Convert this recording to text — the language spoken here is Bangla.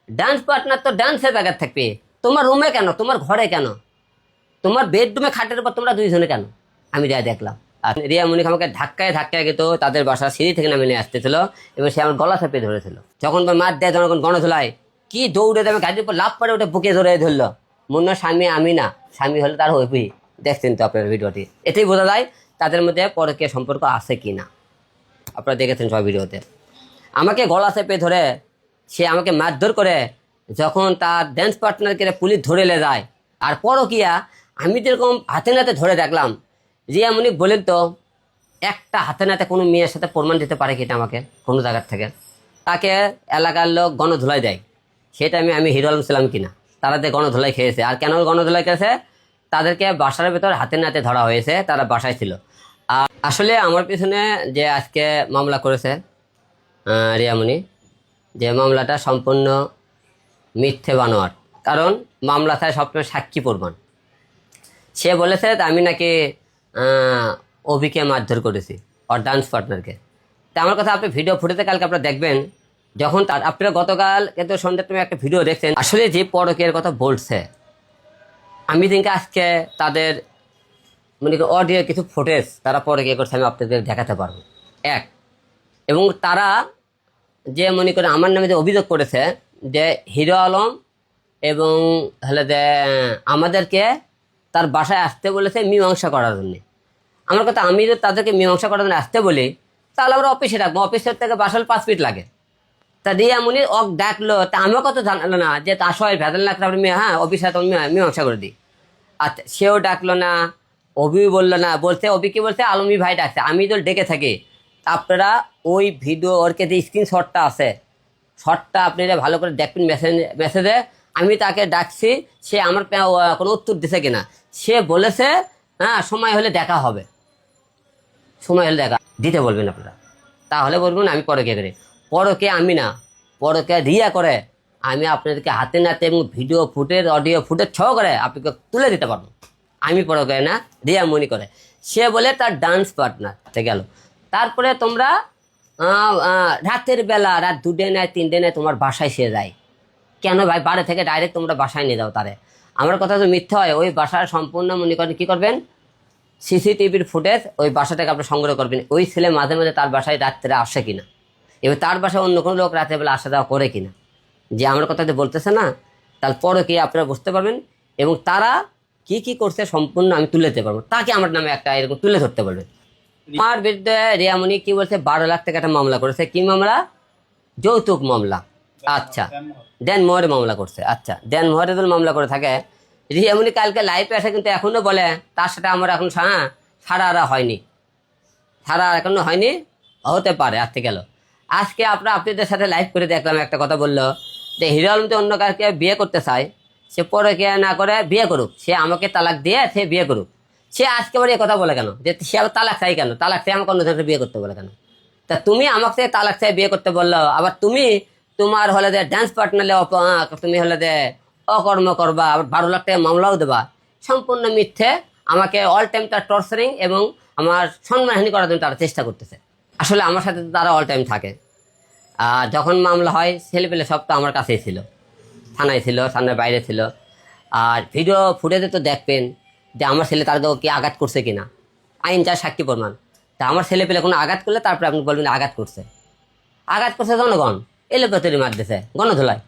ডান্স পার্টনার তো ডান্সের জায়গায় থাকবে, তোমার রুমে কেন, তোমার ঘরে কেন, তোমার বেডরুমে খাটের উপর তোমরা দুইজনে কেন? আমি যা দেখলাম। আর রিয়া মনিক আমাকে ধাক্কায় ধাক্কায় গেত তাদের বাসার সিঁড়ি থেকে নামিয়ে নিয়ে আসতেছিল এবং সে আমার গলা চেপে ধরেছিল। যখন মার দেয় তখন গণধোলায় কি দৌড়ে দেবে গাড়ির উপর লাভ পরে ওটা বুকে ধরে ধরলো। মনে হয় স্বামী আমি না, স্বামী হলে তার হইবি। দেখছেন তো আপনার ভিডিওটি, এটাই বোঝা যায় তাদের মধ্যে পরকীয়া সম্পর্ক আছে কি না। আপনারা দেখেছেন সব ভিডিওতে। আমাকে গলা চেপে ধরে সে আমাকে মারধর করে, যখন তার ড্যান্স পার্টনারকে পুলিশ ধরে নিয়ে যায়। আর পরকীয়া আমি যেরকম হাতে নাতে ধরে দেখলাম, রিয়া মনিক বলেন তো একটা হাতে নাতে কোনো মেয়ের সাথে প্রমাণ দিতে পারে কিনা আমাকে কোনো জায়গার থেকে? তাকে এলাকার লোক গণধোলাই দেয়, সেটা আমি হিরো আলম ছিলাম কিনা। তারা যে গণধোলাই খেয়েছে, আর কেন গণধোলাই খেয়েছে, তাদেরকে বাসার ভেতর হাতে নাতে ধরা হয়েছে, তারা বাসায় ছিল। আর আসলে আমার পিছনে যে আজকে মামলা করেছে রিয়ামণি, যে মামলাটা সম্পূর্ণ মিথ্যে বানোয়ার। কারণ মামলা থাকে সবসময় সাক্ষী প্রমাণ। সে বলেছে আমি নাকি অভিকে মারধর করেছি, ওর ডান্স পার্টনারকে। তা আমার কথা আপনি ভিডিও ফুটেতে কালকে আপনারা দেখবেন, যখন আপনারা গতকাল কিন্তু সন্ধ্যার তুমি একটা ভিডিও দেখছেন। আসলে যে পরকীয়ার কথা বলছে, আমি দিনকে আজকে তাদের মানে অডিও কিছু ফুটেজ তারা পরকীয়া করছে আমি আপনাদের দেখাতে পারবো। এক, এবং তারা যে মনে করে আমার নামে যে অভিযোগ করেছে যে হিরো আলম এবং হলে যে আমাদেরকে তার বাসায় আসতে বলেছে মীমাংসা করার জন্য। আমার কথা, আমি যদি তাদেরকে মীমাংসা করার জন্য আসতে বলি, তাহলে আমরা অফিসে রাখবো, অফিসের থেকে বাসাল 5 ফিট লাগে। তা রিয়া মনি ওক ডাকলো, তা আমার কথা জানালো না যে আসলে ভেজাল না তারপরে হ্যাঁ অফিসে তো মীমাংসা করে দিই। আচ্ছা, সেও ডাকলো না, অভি বললো না, বলছে অভি কি বলছে আলমী ভাই ডাকছে। আমি তো ডেকে থাকি, আপনারা ওই ভিডিও ওরকে যে স্ক্রিনশটটা আছে, শটটা আপনারা ভালো করে দেখবেন মেসেজে। আমি তাকে ডাকছি, সে আমার কোনো উত্তর দিছে কিনা। সে বলেছে হ্যাঁ সময় হলে দেখা হবে, সময় হলে দেখা দিতে বলবেন আপনারা, তাহলে বলবেন আমি পরকীয়া করি। পরকীয়া আমি না, পরকীয়া রিয়া করে। আমি আপনাদেরকে হাতে নাতে এবং ভিডিও ফুটেজ অডিও ফুটেজ ছ করে আপনাকে তুলে দিতে পারবো। আমি পরকীয়া না, রিয়া মনি করে। সে বলে তার ডান্স পার্টনার গেল। তারপরে তোমরা রাতের বেলা, রাত 2টে নেয় 3টে নেয় তোমার বাসায় সে যায় কেন ভাই? বাড়ি থেকে ডাইরেক্ট তোমরা বাসায় নিয়ে যাও তারে। আমার কথা তো মিথ্যা হয়, ওই বাসার সম্পূর্ণ মনে করেন কী করবেন, সিসিটিভির ফুটেজ ওই বাসাটাকে আপনি সংগ্রহ করবেন। ওই ছেলে মাঝে মাঝে তার বাসায় রাত্রে আসে কিনা, এবার তার বাসায় অন্য কোনো লোক রাতের বেলা আসা যাওয়া করে কিনা, যে আমার কথা যে বলতেছে না, তারপরে কি আপনারা বুঝতে পারবেন। এবং তারা কি কি করছে সম্পূর্ণ আমি তুলে দিতে পারবো। তাকে আমার নামে একটা এরকম তুলে ধরতে বলবেন। আমার বিরুদ্ধে রিয়ামণি কি বলছে, 12 লাখ টাকা একটা মামলা করেছে। কি মামলা? যৌতুক মামলা। আচ্ছা, দেনমোহরে মামলা করছে। আচ্ছা, দেনমোহরে যদি মামলা করে থাকে, রিয়ামণি কালকে লাইভে আসে কিন্তু এখনো বলে তার সাথে আমার এখন ছাড়া হয়নি, ছাড়া এখনো হয়নি, হতে পারে আসতে গেল। আজকে আপনাদের সাথে লাইভ করে দেখলাম, একটা কথা বললো যে হিরো আলম তো অন্য কাউকে বিয়ে করতে চায়, সে পরকীয়া না করে বিয়ে করুক, সে আমাকে তালাক দিয়ে সে বিয়ে করুক। সে আজকে বারে কথা বলে কেন যে সে আবার তালাক চাই কেন? তালাক চাই আমাকে অন্য ধরনের বিয়ে করতে বলে কেন? তা তুমি আমাকে তালাক চাই বিয়ে করতে বললো, আবার তুমি তোমার হলে যে ডান্স পার্টনারে তুমি হলে যে অকর্ম করবা, আবার 12 লাখ টাকা মামলাও দেবা। সম্পূর্ণ মিথ্যে। আমাকে অল টাইম তার টর্চারিং এবং আমার সম্মানহানি করার জন্য তারা চেষ্টা করতেছে। আসলে আমার সাথে তো তারা অল টাইম থাকে। আর যখন মামলা হয় ছেলেপেলে সব তো আমার কাছেই ছিল, থানায় ছিল, থানার বাইরে ছিল। আর ভিডিও ফুটেজে তো দেখবেন যে আমার ছেলে তার কি আঘাত করছে কিনা, আইন যা সাক্ষী প্রমাণ। তা আমার ছেলে পেলে কোনো আঘাত করলে তারপরে আপনি বলবেন আঘাত করছে। আঘাত করছে জনগণ, এলে পেতরি মার দিছে গণধোলায়।